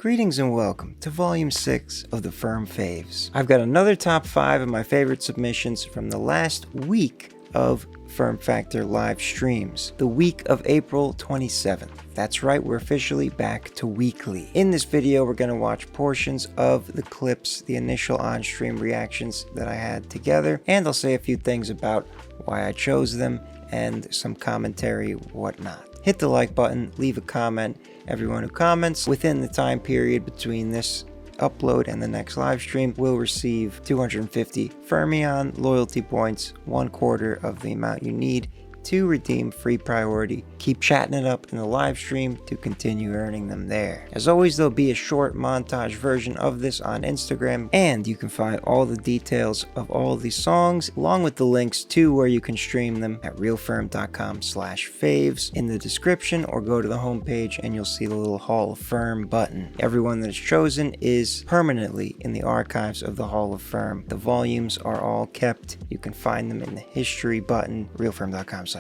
Greetings and welcome to Volume 6 of the FERM Faves. I've got another top 5 of my favorite submissions from the last week of FERM Factor live streams, the week of April 27th. That's right, we're officially back to weekly. In this video, we're going to watch portions of the clips, the initial on-stream reactions that I had together, and I'll say a few things about why I chose them and some commentary, whatnot. Hit the like button, leave a comment. Everyone who comments within the time period between this upload and the next live stream will receive 250 Fermion loyalty points, 1/4 of the amount you need to redeem free priority. Keep chatting it up in the live stream to continue earning them there. As always, there'll be a short montage version of this on Instagram, and you can find all the details of all these songs along with the links to where you can stream them at realferm.com/faves in the description, or go to the homepage and you'll see the little Hall of FERM button. Everyone that is chosen is permanently in the archives of the Hall of FERM. The volumes are all kept. You can find them in the history button, realferm.com/faves.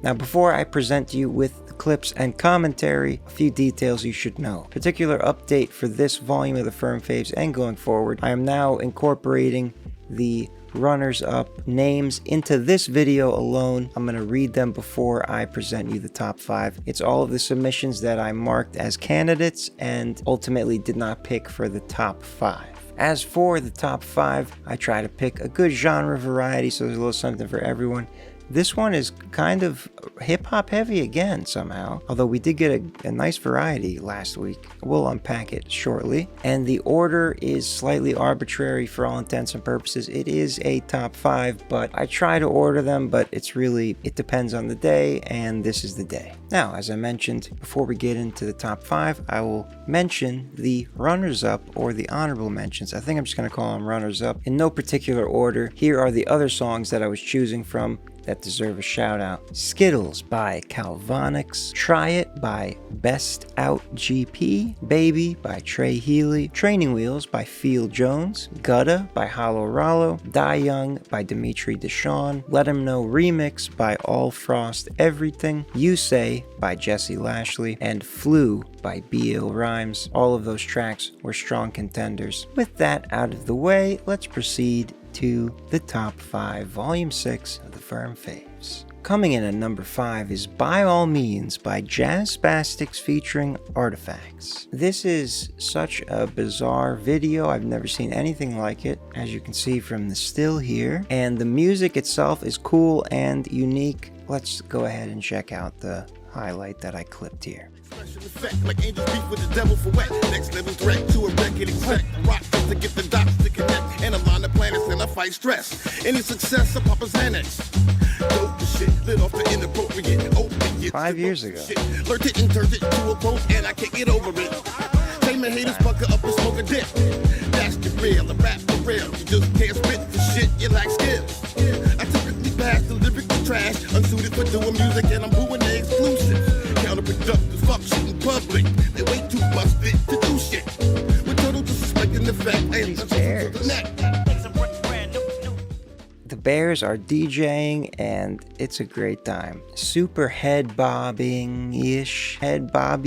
Now, before I present you with the clips and commentary, a few details you should know. Particular update for this volume of the FERM Faves and going forward, I am now incorporating the runners-up names into this video alone. I'm going to read them before I present you the top 5. It's all of the submissions that I marked as candidates and ultimately did not pick for the top 5. As for the top 5, I try to pick a good genre variety, so there's a little something for everyone. This one is kind of hip-hop heavy again somehow, although we did get a nice variety last week. We'll unpack it shortly. And the order is slightly arbitrary for all intents and purposes. It is a top 5, but I try to order them, but it depends on the day, and this is the day. Now, as I mentioned, before we get into the top 5, I will mention the runners-up or the honorable mentions. I think I'm just going to call them runners-up in no particular order. Here are the other songs that I was choosing from that deserve a shout out. Skittles by Calvonix, Try It by Best Out GP, Baby by Trey Healy, Training Wheels by Field Jones, Gutta by Hollow Rollo, Die Young by Dimitri Deshawn, Let 'Em Know Remix by All Frost Everything, You Say by Jesse Lashley, and Flu by B.L. Rhymes. All of those tracks were strong contenders. With that out of the way, let's proceed to the top 5, volume 6 of the FERM Faves. Coming in at number 5 is By All Means by Jazz Spastics featuring Artifacts. This is such a bizarre video. I've never seen anything like it, as you can see from the still here. And the music itself is cool and unique. Let's go ahead and check out the highlight that I clipped here. Special effect, like angels beef with the devil for wet. Next level threat to a record exec. Rock to get the dots to connect. And align the planets and I fight stress. Any success, I pop a Xanax. Dope the shit, lit off the inappropriate opiates. 5 years ago. Learned it and turned it to a quote, and I can't get over it. Say my haters bucker up and smoke a dip. That's the real, and rap for real. You just can't spit for shit, you lack skills. I typically pass the lyrical trash, unsuited for doing music, and I'm booing the exclusives. Counterproductive, fuck shit in public. They way too busted to do shit. With total disrespect in the fact, These bears. The Bears are DJing and it's a great time. Super head bobbing-ish, head bop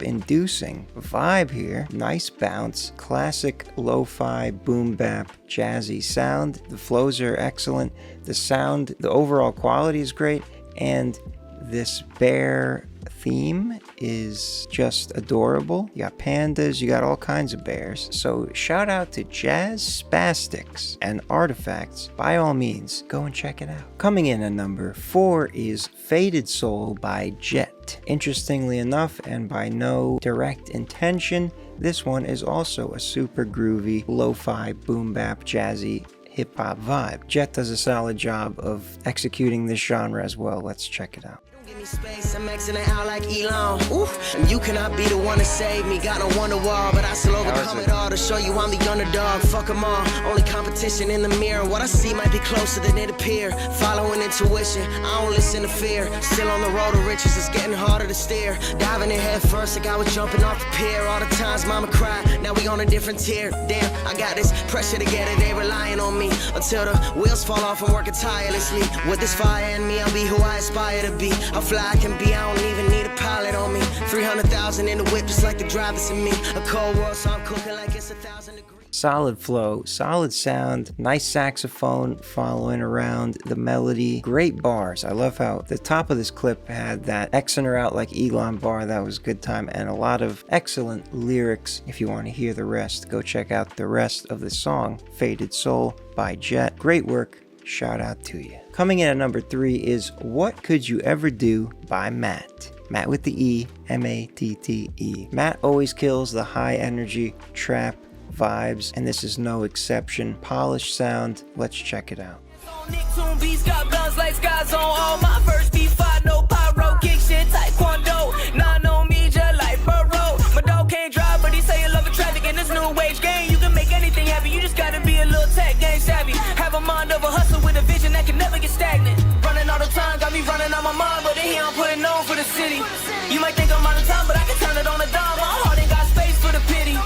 inducing vibe here. Nice bounce, classic lo-fi boom bap jazzy sound. The flows are excellent. The sound, the overall quality is great, and this bear theme is just adorable. You got pandas, you got all kinds of bears. So shout out to Jazz Spastics and Artifacts. By all means, go and check it out. Coming in at number 4 is Faded Soul by Jet. Interestingly enough, and by no direct intention, this one is also a super groovy, lo-fi, boom bap, jazzy hip-hop vibe. Jet does a solid job of executing this genre as well. Let's check it out. Give me space, I'm Xing it out like Elon. Oof, and you cannot be the one to save me. Got no wonder wall, but I still overcome it all to show you I'm the underdog. Fuck them all, only competition in the mirror. What I see might be closer than it appear. Following intuition, I don't listen to fear. Still on the road to riches, it's getting harder to steer. Diving in head first, like I was jumping off the pier. All the times mama cried, now we on a different tier. Damn, I got this pressure to get it, they relying on me. Until the wheels fall off, I'm working tirelessly. With this fire in me, I'll be who I aspire to be. I fly I can be, I don't even need a pilot on me. 300,000 in the whip, just like the drivers in me. A cold world, so I'm cooking like it's 1,000 degrees. Solid flow, solid sound, nice saxophone following around the melody, great bars. I love how the top of this clip had that Xing her out like Elon bar. That was a good time, and a lot of excellent lyrics. If you want to hear the rest, go check out the rest of the song, Faded Soul by Jet. Great work, shout out to you. Coming in at number 3 is What Could You Ever Do by Matt. Matt with the E, M-A-T-T-E. Matt always kills the high energy trap vibes, and this is no exception. Polished sound, let's check it out. Nicktoon beats got guns like skies on all my first beef. I know pyro, kick shit, taekwondo. Nah, no me just like burrow. My dog can't drive, but he say he love the traffic in this new wage game. You can make anything happen, you just gotta be a little tech game savvy. Have a mind of a hustle with a vision that can never get stagnant. Running all the time, got me running on my mind, but in here I'm putting on for the city. You might think I'm out of time, but I can turn it on a dime. My heart ain't got space for the pity.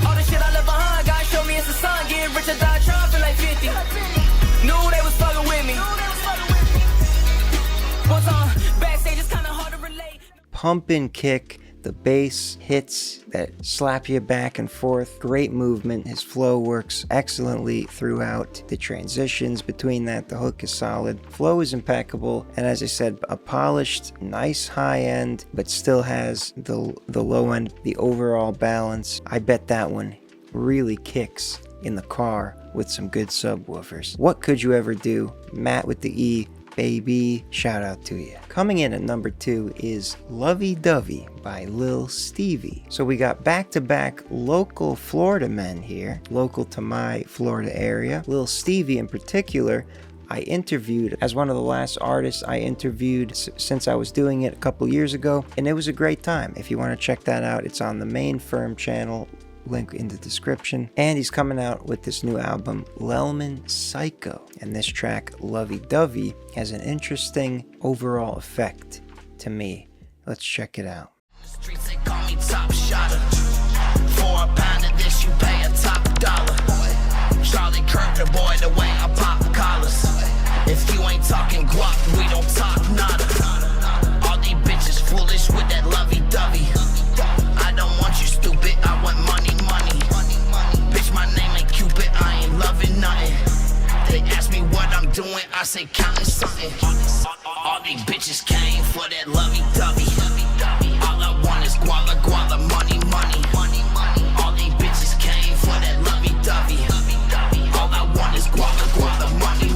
All the shit I left behind, God show me it's a sign. Getting rich or die trying, feel like 50. Knew they was fucking with me. What's on backstage, it's kinda hard to relate. Pump and kick, the bass hits that slap you back and forth. Great movement. His flow works excellently throughout. The transitions between that, the hook is solid. Flow is impeccable, and as I said, a polished, nice high end, but still has the low end, the overall balance. I bet that one really kicks in the car with some good subwoofers. What Could You Ever Do? Matt with the E, baby, shout out to you. Coming in at number 2 is Lovey Dovey by Lil Stevie. So we got back-to-back local Florida men here, local to my Florida area. Lil Stevie in particular, I interviewed as one of the last artists I interviewed since I was doing it a couple years ago, and it was a great time. If you want to check that out, it's on the main FERM channel, link in the description. And he's coming out with this new album, Lelman Psycho, and this track, Lovey Dovey, has an interesting overall effect to me. Let's check it out. Streets, they call me top shotter. For a pound of this, you pay a top dollar. Charlie Kirk, the boy, the way I pop collars. If you ain't talking guap, we don't talk nada. All these bitches foolish with that lovey-dovey. I don't want you stupid, I want money. Bitch, my name ain't Cupid, I ain't loving nothing. They ask me what I'm doing, I say counting something. All these bitches came for that lovey-dovey. All I want is guala, guala, money. All these bitches came for that lovey-dovey. All I want is guala, guala, money.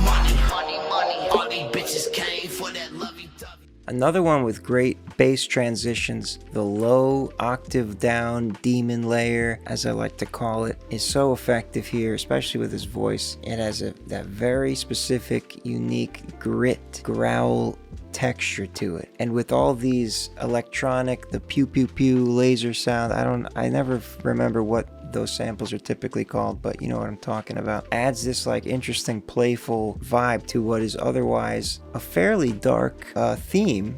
All these bitches came for that lovey-dovey. Another one with great bass transitions. The low octave down demon layer, as I like to call it, is so effective here, especially with his voice. It has that very specific, unique grit, growl texture to it. And with all these electronic, the pew pew pew laser sound, I never remember what those samples are typically called, but you know what I'm talking about. Adds this like interesting playful vibe to what is otherwise a fairly dark theme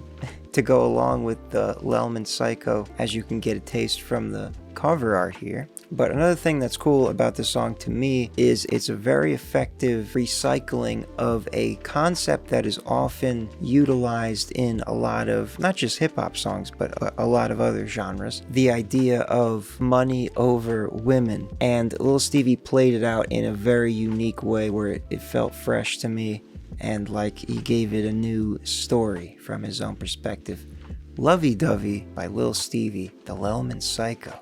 to go along with the Lelman Psycho, as you can get a taste from the cover art here. But another thing that's cool about this song to me is it's a very effective recycling of a concept that is often utilized in a lot of, not just hip-hop songs, but a lot of other genres. The idea of money over women. And Lil Stevie played it out in a very unique way where it felt fresh to me, and like he gave it a new story from his own perspective. Lovey Dovey by Lil Stevie, the Lelman Psycho.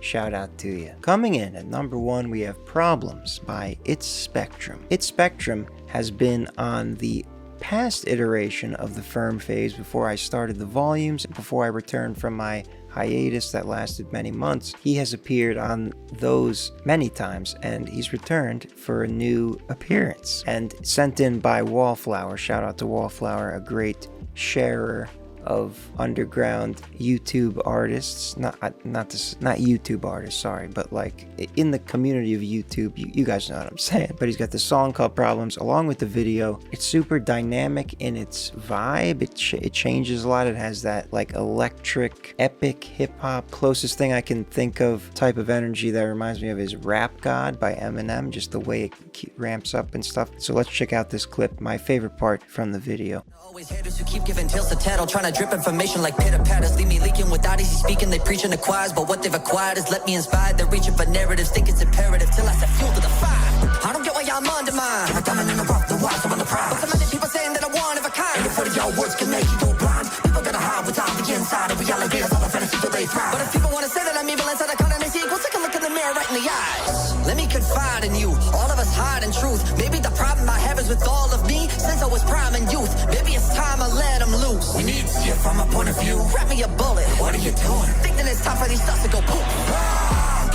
Shout out to you. Coming in at number 1, we have Problems by It's Spectrum. It's Spectrum has been on the past iteration of the FERM Faves before I started the volumes, before I returned from my hiatus that lasted many months. He has appeared on those many times, and he's returned for a new appearance and sent in by Wallflower. Shout out to Wallflower, a great sharer of underground YouTube artists, not YouTube artists, sorry, but like in the community of YouTube, you guys know what I'm saying. But he's got this song called Problems along with the video. It's super dynamic in its vibe. It changes a lot. It has that like electric, epic hip hop. Closest thing I can think of type of energy that reminds me of is Rap God by Eminem, just the way it ramps up and stuff. So let's check out this clip, my favorite part from the video. Always haters who keep giving tails to tattle, trying to drip information like pitter patters. Leave me leaking without easy speaking. They preach in the choirs, but what they've acquired is let me inspired. They're reaching for narratives, think it's imperative till I set fuel to the fire. I don't get why y'all undermine. I'm a diamond in the rough, the wise, I'm on the pride. But so many people saying that I'm one of a kind. And before y'all words can make you go blind. People gotta hide without the inside of reality. It's all a fantasy till they thrive. But if people wanna say that I'm evil inside the corner, they see it, go take a look in the mirror right in the eyes. Let me confide in you. All of us hide in truth. Maybe the problem I have is with all of me since I was prime and youth. Maybe it's time I let them loose. We need to see it from a point of view. Grab me a bullet. What are you doing? Think that it's time for these thoughts to go poof.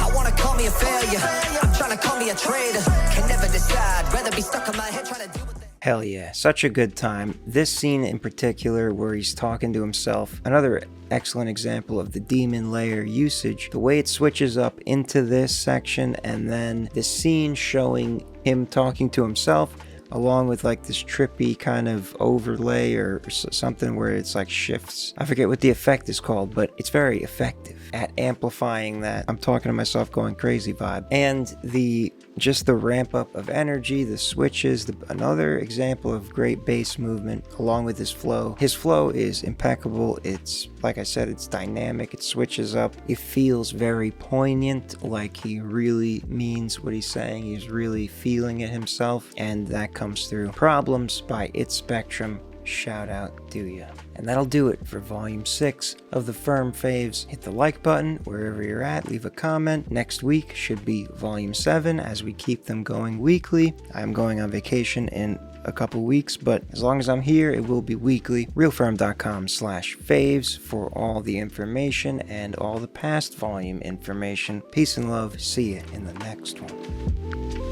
I wanna call me a failure. I'm trying to call me a traitor. Can never decide. Rather be stuck in my head trying to deal with it. Hell yeah, such a good time. This scene in particular where he's talking to himself, another excellent example of the demon layer usage. The way it switches up into this section and then the scene showing him talking to himself along with like this trippy kind of overlay or something where it's like shifts. I forget what the effect is called, but it's very effective at amplifying that I'm talking to myself going crazy vibe. And just the ramp up of energy, the switches, another example of great bass movement along with his flow. His flow is impeccable. It's, like I said, it's dynamic. It switches up. It feels very poignant, like he really means what he's saying. He's really feeling it himself, and that comes through. Problems by It Spectrum. Shout out to ya. And that'll do it for volume 6 of the FERM Faves. Hit the like button wherever you're at, leave a comment. Next week should be volume 7 as we keep them going weekly. I'm going on vacation in a couple weeks, but as long as I'm here, it will be weekly. realferm.com/faves for all the information and all the past volume information. Peace and love. See you in the next one.